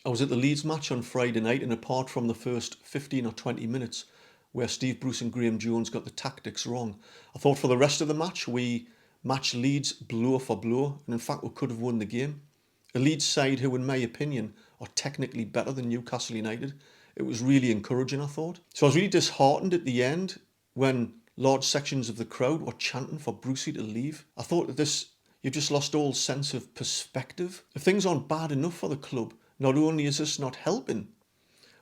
I was at the Leeds match on Friday night, and apart from the first 15 or 20 minutes where Steve Bruce and Graeme Jones got the tactics wrong, I thought for the rest of the match we matched Leeds blow for blow, and in fact we could have won the game. A Leeds side who, in my opinion, are technically better than Newcastle United. It was really encouraging, I thought. So I was really disheartened at the end when large sections of the crowd were chanting for Brucey to leave. I thought that you've just lost all sense of perspective. If things aren't bad enough for the club, not only is this not helping,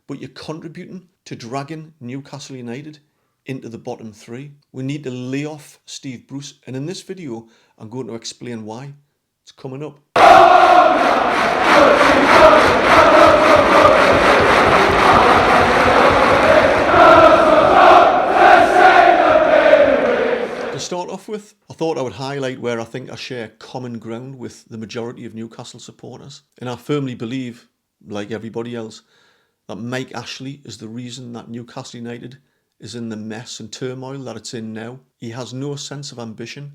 but you're contributing to dragging Newcastle United into the bottom three. We need to lay off Steve Bruce, and in this video I'm going to explain why. It's coming up. To start off with, I thought I would highlight where I think I share common ground with the majority of Newcastle supporters. And I firmly believe, like everybody else, that Mike Ashley is the reason that Newcastle United is in the mess and turmoil that it's in now. He has no sense of ambition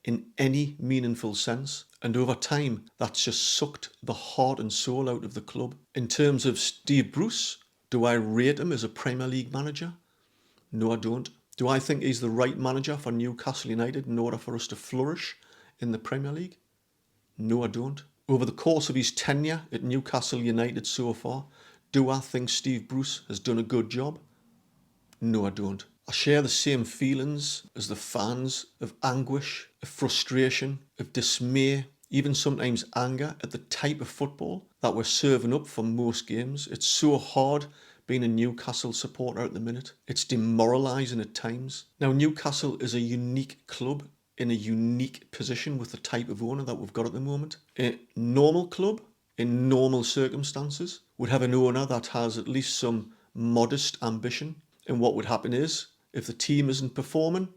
in any meaningful sense. And over time, that's just sucked the heart and soul out of the club. In terms of Steve Bruce, do I rate him as a Premier League manager? No, I don't. Do I think he's the right manager for Newcastle United in order for us to flourish in the Premier League? No, I don't. Over the course of his tenure at Newcastle United so far, do I think Steve Bruce has done a good job? No, I don't. I share the same feelings as the fans of anguish, of frustration, of dismay, even sometimes anger at the type of football that we're serving up for most games. It's so hard being a Newcastle supporter at the minute. It's demoralising at times. Now, Newcastle is a unique club in a unique position with the type of owner that we've got at the moment. A normal club, in normal circumstances, would have an owner that has at least some modest ambition. And what would happen is, if the team isn't performing,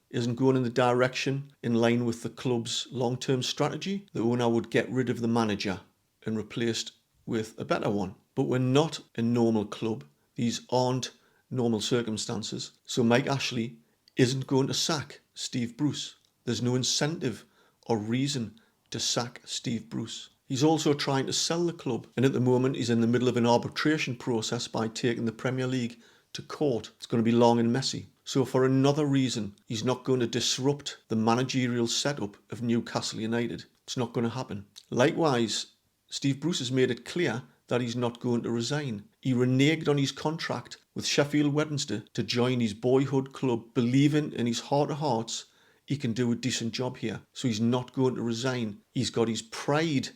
isn't going in the direction in line with the club's long-term strategy, the owner would get rid of the manager and replaced with a better one. But we're not a normal club. These aren't normal circumstances. So Mike Ashley isn't going to sack Steve Bruce. There's no incentive or reason to sack Steve Bruce. He's also trying to sell the club, and at the moment he's in the middle of an arbitration process by taking the Premier League to court. It's going to be long and messy. So for another reason, he's not going to disrupt the managerial setup of Newcastle United. It's not going to happen. Likewise, Steve Bruce has made it clear that he's not going to resign. He reneged on his contract with Sheffield Wednesday to join his boyhood club, believing in his heart of hearts he can do a decent job here. So he's not going to resign. He's got his pride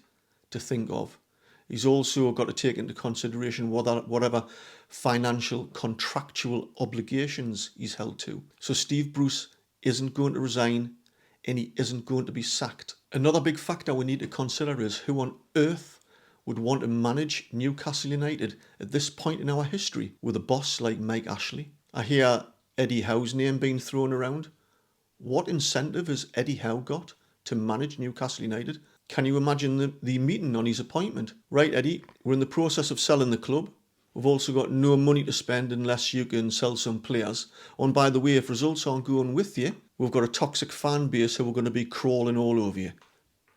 to think of. He's also got to take into consideration whatever financial contractual obligations he's held to. So Steve Bruce isn't going to resign, and he isn't going to be sacked. Another big factor we need to consider is who on earth would want to manage Newcastle United at this point in our history with a boss like Mike Ashley. I hear Eddie Howe's name being thrown around. What incentive has Eddie Howe got to manage Newcastle United? Can you imagine the meeting on his appointment? Right, Eddie, we're in the process of selling the club. We've also got no money to spend unless you can sell some players. Oh, and by the way, if results aren't going with you, we've got a toxic fan base who are going to be crawling all over you.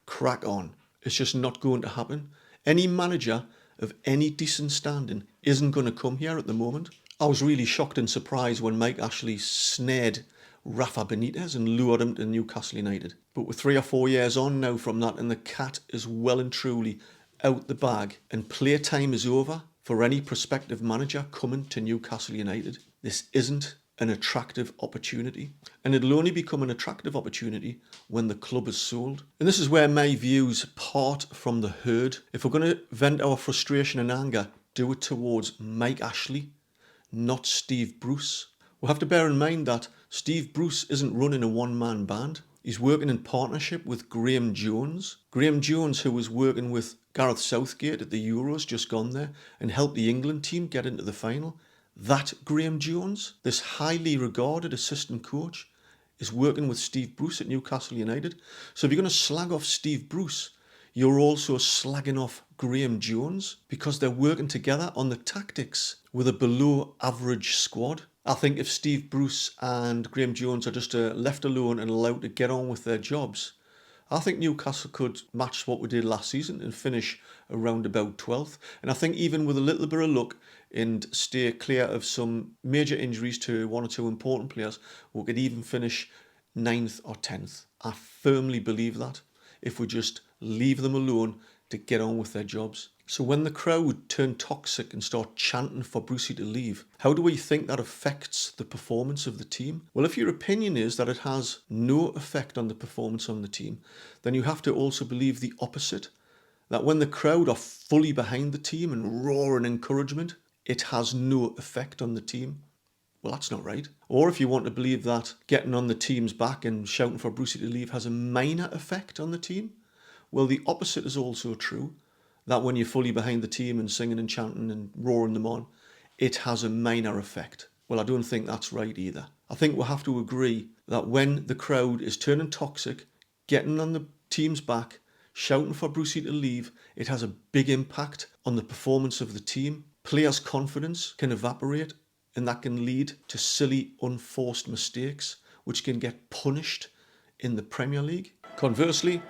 Crack on. It's just not going to happen. Any manager of any decent standing isn't going to come here at the moment. I was really shocked and surprised when Mike Ashley snared Rafa Benitez and lured him to Newcastle United. But we're 3 or 4 years on now from that, and the cat is well and truly out the bag, and playtime is over for any prospective manager coming to Newcastle United. This isn't an attractive opportunity, and it'll only become an attractive opportunity when the club is sold. And this is where my views part from the herd. If we're going to vent our frustration and anger, do it towards Mike Ashley, not Steve Bruce. We'll have to bear in mind that Steve Bruce isn't running a one-man band. He's working in partnership with Graeme Jones. Graeme Jones, who was working with Gareth Southgate at the Euros, just gone there, and helped the England team get into the final. That Graeme Jones, this highly regarded assistant coach, is working with Steve Bruce at Newcastle United. So if you're going to slag off Steve Bruce, you're also slagging off Graeme Jones because they're working together on the tactics with a below average squad. I think if Steve Bruce and Graeme Jones are just left alone and allowed to get on with their jobs, I think Newcastle could match what we did last season and finish around about 12th. And I think even with a little bit of luck and stay clear of some major injuries to one or two important players, we could even finish 9th or 10th. I firmly believe that if we just leave them alone to get on with their jobs. So when the crowd turn toxic and start chanting for Brucey to leave, how do we think that affects the performance of the team? Well, if your opinion is that it has no effect on the performance on the team, then you have to also believe the opposite, that when the crowd are fully behind the team and roaring encouragement, it has no effect on the team. Well, that's not right. Or if you want to believe that getting on the team's back and shouting for Brucey to leave has a minor effect on the team, well, the opposite is also true, that when you're fully behind the team and singing and chanting and roaring them on, it has a minor effect. Well, I don't think that's right either. I think we'll have to agree that when the crowd is turning toxic, getting on the team's back, shouting for Brucey to leave, it has a big impact on the performance of the team. Players' confidence can evaporate, and that can lead to silly, unforced mistakes, which can get punished in the Premier League. Conversely,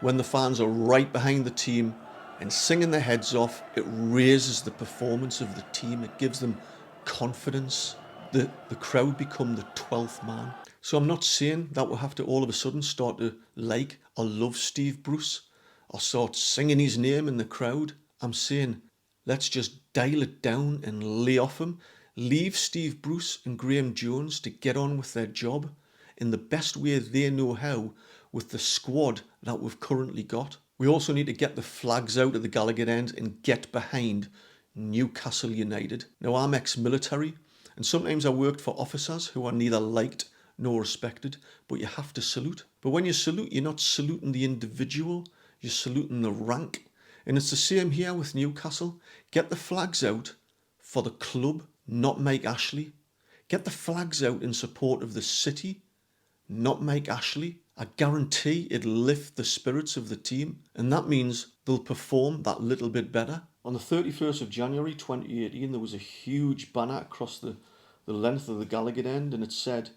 when the fans are right behind the team and singing their heads off, it raises the performance of the team. It gives them confidence. The crowd become the 12th man. So I'm not saying that we'll have to all of a sudden start to like or love Steve Bruce or start singing his name in the crowd. I'm saying let's just dial it down and lay off him. Leave Steve Bruce and Graeme Jones to get on with their job in the best way they know how with the squad that we've currently got. We also need to get the flags out at the Gallagher end and get behind Newcastle United. Now, I'm ex-military, and sometimes I worked for officers who are neither liked nor respected, but you have to salute. But when you salute, you're not saluting the individual, you're saluting the rank. And it's the same here with Newcastle. Get the flags out for the club, not Mike Ashley. Get the flags out in support of the city, not Mike Ashley. I guarantee it'll lift the spirits of the team, and that means they'll perform that little bit better. On the 31st of January 2018, there was a huge banner across the length of the Gallagher end, and it said,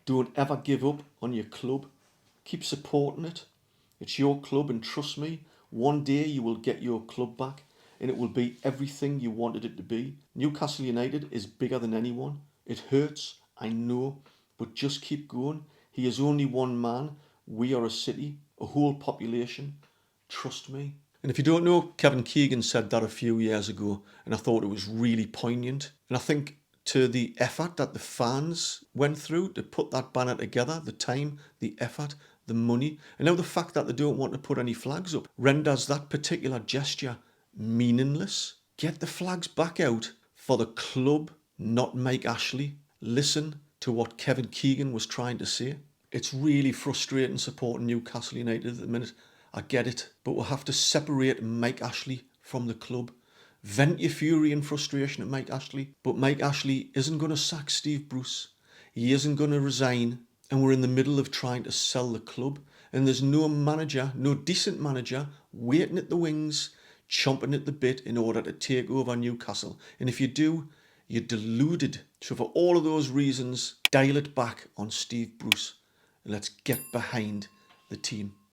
"Don't ever give up on your club. Keep supporting it. It's your club, and trust me, one day you will get your club back, and it will be everything you wanted it to be." Newcastle United is bigger than anyone. It hurts, I know, but just keep going. He is only one man. We are a city, a whole population. Trust me. And if you don't know, Kevin Keegan said that a few years ago, and I thought it was really poignant. And I think to the effort that the fans went through to put that banner together, the time, the effort, the money, and now the fact that they don't want to put any flags up renders that particular gesture meaningless. Get the flags back out for the club, not Mike Ashley. Listen to what Kevin Keegan was trying to say. It's really frustrating supporting Newcastle United at the minute. I get it, but we'll have to separate Mike Ashley from the club. Vent your fury and frustration at Mike Ashley, but Mike Ashley isn't going to sack Steve Bruce. He isn't going to resign, and we're in the middle of trying to sell the club, and there's no manager, no decent manager, waiting at the wings, chomping at the bit in order to take over Newcastle. And if you do, you're deluded. So for all of those reasons, dial it back on Steve Bruce. Let's get behind the team.